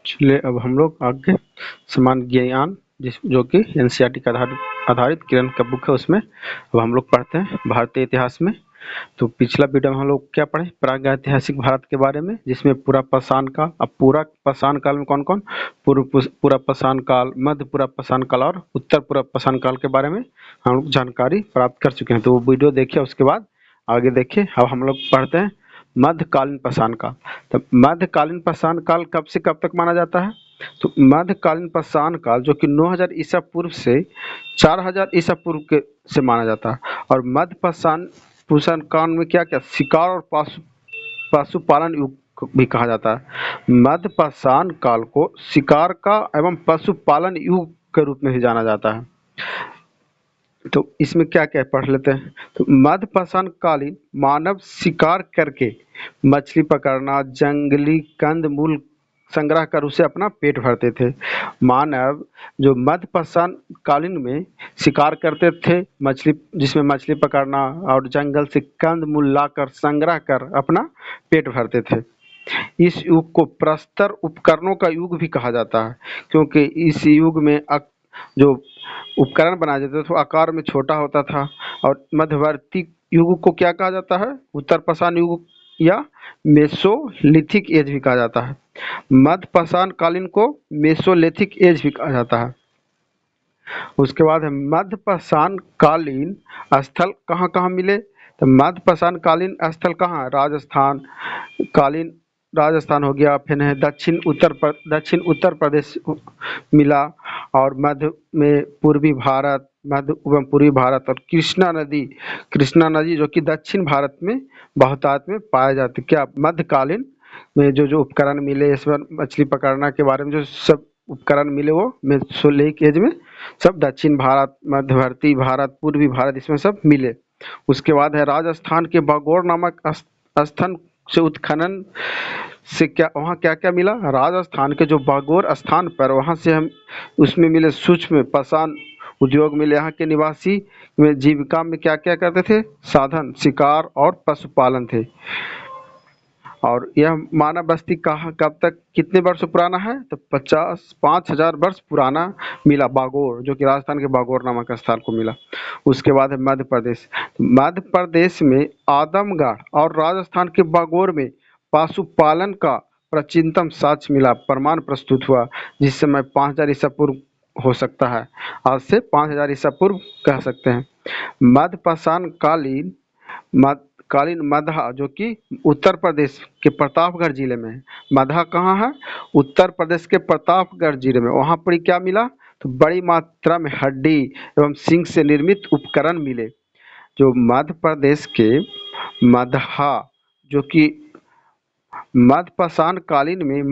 चलिए अब हम लोग आगे सामान्य ज्ञान जो कि एनसीईआरटी का आधारित किरण का बुक है उसमें अब हम लोग पढ़ते हैं भारतीय इतिहास में। तो पिछला वीडियो में हम लोग क्या पढ़े, प्रागैतिहासिक भारत के बारे में, जिसमें पूरा पाषाण काल। अब पूरा पाषाण काल में कौन कौन, पूरा पाषाण काल, मध्य पूरा पाषाण काल और उत्तर पूरा पाषाण काल के बारे में हम लोग जानकारी प्राप्त कर चुके हैं। तो वो वीडियो देखिए, उसके बाद आगे देखिए। अब हम लोग पढ़ते हैं मध्यकालीन पाषाण काल। तो मध्यकालीन पाषाण काल कब से कब तक माना जाता है? तो मध्यकालीन पाषाण काल जो कि 9000 ईसा पूर्व से 4000 ईसा पूर्व के से माना जाता है। और मध्य पाषाण काल में क्या क्या शिकार और पशुपालन युग भी कहा जाता है। मध्य पाषाण काल को शिकार का एवं पशुपालन युग के रूप में भी जाना जाता है। तो इसमें क्या क्या पढ़ लेते हैं। तो मध्य पाषाण कालीन मानव शिकार करके मछली पकड़ना, जंगली कंद मूल संग्रह कर उसे अपना पेट भरते थे। मानव जो मध्य पाषाण कालीन में शिकार करते थे, मछली, जिसमें मछली पकड़ना और जंगल से कंद मूल लाकर संग्रह कर अपना पेट भरते थे। इस युग को प्रस्तर उपकरणों का युग भी कहा जाता है, क्योंकि इस युग में जो उपकरण बनाए जाते थे तो आकार में छोटा होता था। और मध्यवर्ती युग को क्या कहा जाता है? उत्तर पाषाण युग या मेसोलिथिक एज भी कहा जाता है। मध्य पाषाण कालीन को मेसोलिथिक एज भी कहा जाता है। उसके बाद है मध्य पाषाण कालीन स्थल कहाँ कहाँ मिले। तो मध्य पाषाण कालीन स्थल कहाँ? राजस्थान कालीन, राजस्थान हो गया, फिर है दक्षिण उत्तर प्रदेश मिला, और मध्य में पूर्वी भारत, मध्य एवं पूर्वी भारत, और कृष्णा नदी जो कि दक्षिण भारत में बहुतायत में पाया जाती। क्या मध्यकालीन में जो उपकरण मिले, इसमें मछली पकड़ना के बारे में जो सब उपकरण मिले वो मेसोलिथिक एज में सब दक्षिण भारत, मध्यवर्ती भारत, पूर्वी भारत, इसमें सब मिले। उसके बाद है राजस्थान के बागोर नामक स्थान से उत्खनन से क्या वहाँ क्या क्या मिला। राजस्थान के जो बागोर स्थान पर वहाँ से हम उसमें मिले सूक्ष्म पाषाण उद्योग मिले। यहाँ के निवासी में जीविका में क्या क्या करते थे? साधन शिकार और पशुपालन थे। और यह मानव बस्ती कहाँ कब तक कितने वर्ष पुराना है? तो 5,000 वर्ष पुराना मिला बागोर, जो कि राजस्थान के बागोर नामक स्थान को मिला। उसके बाद है मध्य प्रदेश। मध्य प्रदेश में आदमगढ़ और राजस्थान के बागोर में पशुपालन का प्राचीनतम साक्ष्य मिला, प्रमाण प्रस्तुत हुआ, जिस समय 5000 ईसा पूर्व हो सकता है। आज से 5000 ईसा पूर्व कह सकते हैं। मध्य पाषाण कालीन मगधा जो कि उत्तर प्रदेश के प्रतापगढ़ जिले में है। मगधा कहाँ है? उत्तर प्रदेश के प्रतापगढ़ जिले में। वहाँ पर क्या मिला? तो बड़ी मात्रा में हड्डी एवं सिंग से निर्मित उपकरण मिले। जो मध्य प्रदेश के मगधा जो कि मध्य पाषाण कालीन में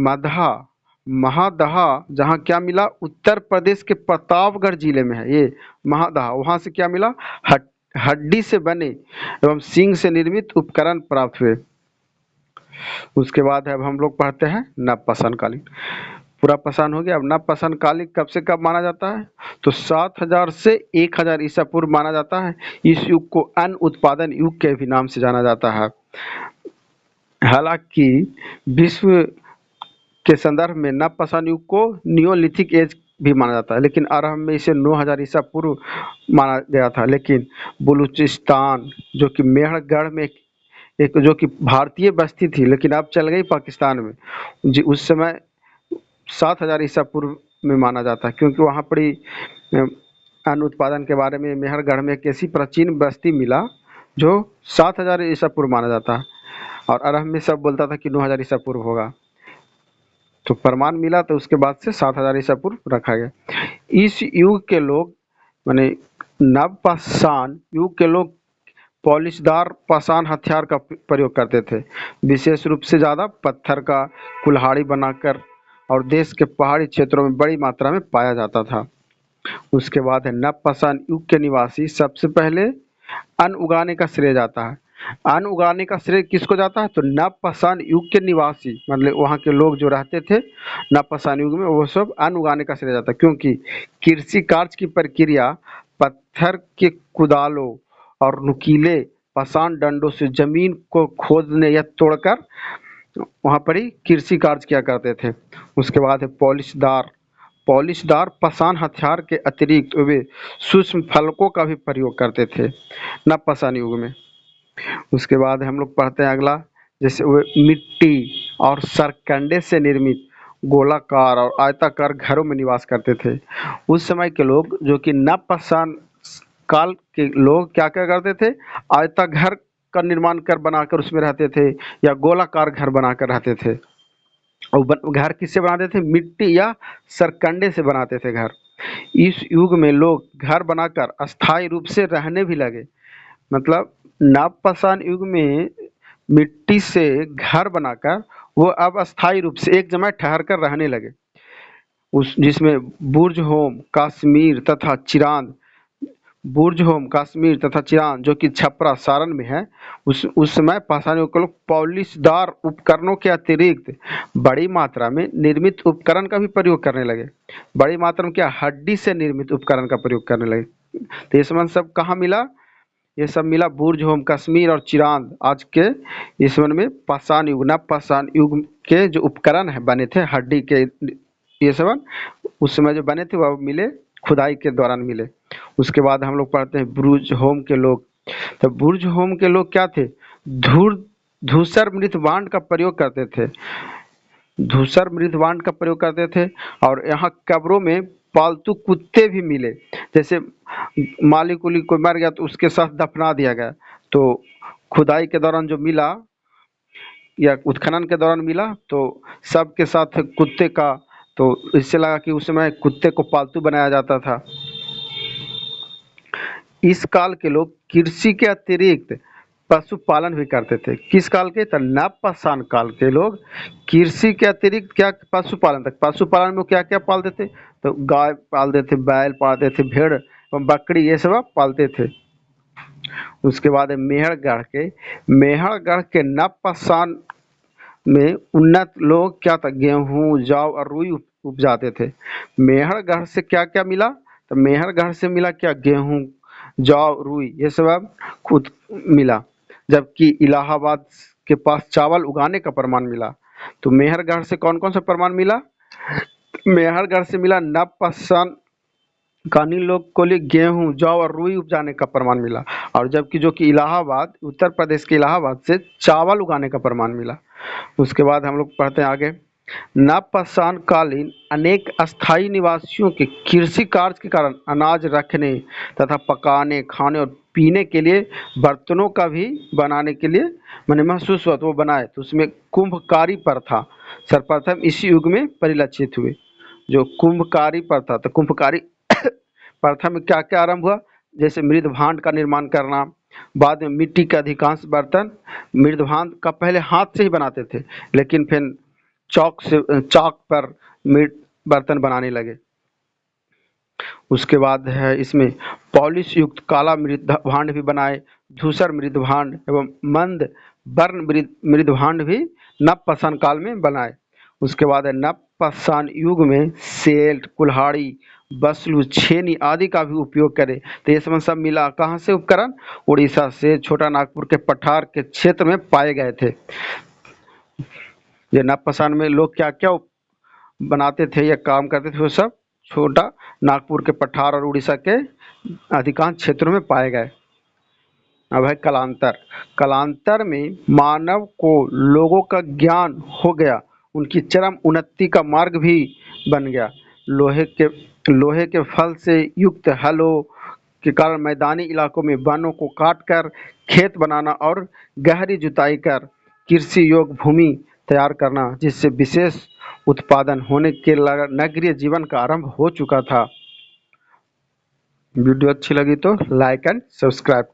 महादहा जहाँ क्या मिला? उत्तर प्रदेश के प्रतापगढ़ जिले में है ये महादहा। वहाँ से क्या मिला? हड्डी से बने एवं सिंग से निर्मित उपकरण प्राप्त हुए। उसके बाद अब हम लोग पढ़ते हैं नवपाषाण कालीन। पूरा पाषाण हो गया। अब नवपाषाण कालीन कब से कब माना जाता है? तो 7000 से 1000 ईसा पूर्व माना जाता है। इस युग को अन्न उत्पादन युग के भी नाम से जाना जाता है। हालांकि विश्व के संदर्भ में नवपाषाण युग को नियोलिथिक एज भी माना जाता है, लेकिन आरंभ में इसे 9000 ईसा पूर्व माना गया था। लेकिन बलूचिस्तान जो कि मेहरगढ़ में एक जो कि भारतीय बस्ती थी, लेकिन अब चल गई पाकिस्तान में जी, उस समय 7000 ईसा पूर्व में माना जाता है, क्योंकि वहाँ पर ही अन्न उत्पादन के बारे में मेहरगढ़ में एक ऐसी प्राचीन बस्ती मिला जो 7000 ईसा पूर्व माना जाता है, और आरंभ में सब बोलता था कि 9000 ईसा पूर्व होगा। तो प्रमाण मिला तो उसके बाद से 7000 ईसा पूर्व रखा गया। इस युग के लोग माने नवपाषाण युग के लोग पॉलिशदार पाषाण हथियार का प्रयोग करते थे, विशेष रूप से ज़्यादा पत्थर का कुल्हाड़ी बनाकर, और देश के पहाड़ी क्षेत्रों में बड़ी मात्रा में पाया जाता था। उसके बाद है नवपाषाण युग के निवासी सबसे पहले अन्न उगाने का श्रेय जाता है। अन्न उगाने का श्रेय किसको जाता है? तो नवपाषाण युग के निवासी, मतलब वहाँ के लोग जो रहते थे नवपाषाण युग में, वो सब अन्न उगाने का श्रेय जाता है, क्योंकि कृषि कार्य की प्रक्रिया पत्थर के कुदालों और नुकीले पाषाण डंडों से जमीन को खोदने या तोड़कर वहाँ पर ही कृषि कार्य किया करते थे। उसके बाद है पॉलिशदार। पॉलिशदार पाषाण हथियार के अतिरिक्त वे सूक्ष्म फलकों का भी प्रयोग करते थे नवपाषाण युग में। उसके बाद हम लोग पढ़ते हैं अगला, जैसे वे मिट्टी और सरकंडे से निर्मित गोलाकार और आयताकार घरों में निवास करते थे। उस समय के लोग जो कि नवपाषाण काल के लोग क्या क्या करते थे, आयताघर का निर्माण कर बनाकर उसमें रहते थे या गोलाकार घर बनाकर रहते थे। और घर किससे बनाते थे, मिट्टी या सरकंडे से बनाते थे घर। इस युग में लोग घर बनाकर अस्थायी रूप से रहने भी लगे। मतलब नवपाषाण युग में मिट्टी से घर बनाकर वो अब अस्थायी रूप से एक जगह ठहर कर रहने लगे। उस जिसमें बुर्ज होम कश्मीर तथा चिरांद, बुर्ज होम कश्मीर तथा चिरांद जो कि छपरा सारण में है, उस समय पाषाणियों के लोग पॉलिशदार उपकरणों के अतिरिक्त बड़ी मात्रा में निर्मित उपकरण का भी प्रयोग करने लगे। बड़ी मात्रा में क्या, हड्डी से निर्मित उपकरण का प्रयोग करने लगे। तो ये सब कहाँ मिला, ये सब मिला बुर्ज होम कश्मीर और चिरांद। आज के इस वन में पाषाण युग नवपाषाण युग के जो उपकरण है बने थे हड्डी के, ये सब उस समय जो बने थे वह मिले, खुदाई के दौरान मिले। उसके बाद हम लोग पढ़ते हैं बुर्ज होम के लोग। तो बुर्ज होम के लोग क्या थे, धूसर मृतभांड का प्रयोग करते थे। धूसर मृतभांड का प्रयोग करते थे। और यहाँ कब्रों में पालतू कुत्ते भी मिले। जैसे मालिक उलिक कोई मर गया तो उसके साथ दफना दिया गया, तो खुदाई के दौरान जो मिला या उत्खनन के दौरान मिला तो सबके साथ कुत्ते का, तो इससे लगा कि उस समय कुत्ते को पालतू बनाया जाता था। इस काल के लोग कृषि के अतिरिक्त पशुपालन भी करते थे। किस काल के, तो नवपाषाण काल के लोग कृषि के अतिरिक्त क्या पशुपालन तक, पशुपालन में क्या क्या पालते थे, तो गाय पालते थे, बैल पालते थे, भेड़ बकरी ये सब पालते थे। उसके बाद मेहरगढ़ के नवपाषाण में उन्नत लोग क्या था, गेहूं जौ और रुई उपजाते थे। मेहरगढ़ से क्या क्या मिला, तो मेहरगढ़ से मिला क्या, गेहूं जौ रुई ये सब अब खुद मिला। जबकि इलाहाबाद के पास चावल उगाने का प्रमाण मिला। तो मेहरगढ़ से कौन कौन सा प्रमाण मिला, मेहरगढ़ से मिला नवपाषाण कानी लोग को लिए गेहूं जौ और रुई उपजाने का प्रमाण मिला। और जबकि जो कि इलाहाबाद, उत्तर प्रदेश के इलाहाबाद से चावल उगाने का प्रमाण मिला। उसके बाद हम लोग पढ़ते हैं आगे, नवपाषाण कालीन अनेक अस्थायी निवासियों के कृषि कार्य के कारण अनाज रखने तथा पकाने, खाने और पीने के लिए बर्तनों का भी बनाने के लिए मैंने महसूस हुआ तो वो बनाए। तो उसमें कुंभकारी प्रथा सर्वप्रथम इसी युग में परिलक्षित हुए। जो कुंभकारी प्रथा, तो कुंभकारी प्रथा में क्या क्या आरंभ हुआ, जैसे मृदभांड का निर्माण करना। बाद में मिट्टी के अधिकांश बर्तन मृदभांड का पहले हाथ से ही बनाते थे, लेकिन फिर चाक पर मृद बर्तन बनाने लगे। उसके बाद है इसमें पॉलिश युक्त काला मृदभांड भी बनाए, धूसर मृदभांड एवं मंद वर्ण मृदभांड भी नवपाषाण काल में बनाए। उसके बाद है नवपाषाण युग में सेल्ट, कुल्हाड़ी, बसलू, छेनी आदि का भी उपयोग करे। तो ये सब मिला कहाँ से उपकरण, उड़ीसा से, छोटा नागपुर के पठार के क्षेत्र में पाए गए थे। ये नवपाषाण में लोग क्या क्या बनाते थे या काम करते थे, वो सब छोटा नागपुर के पठार और उड़ीसा के अधिकांश क्षेत्रों में पाए गए। अब है कलांतर। कलांतर में मानव को लोगों का ज्ञान हो गया, उनकी चरम उन्नति का मार्ग भी बन गया। लोहे के फल से युक्त हलों के कारण मैदानी इलाकों में वनों को काटकर खेत बनाना और गहरी जुताई कर कृषि योग्य भूमि तैयार करना, जिससे विशेष उत्पादन होने के नगरीय जीवन का आरंभ हो चुका था। वीडियो अच्छी लगी तो लाइक एंड सब्सक्राइब करें।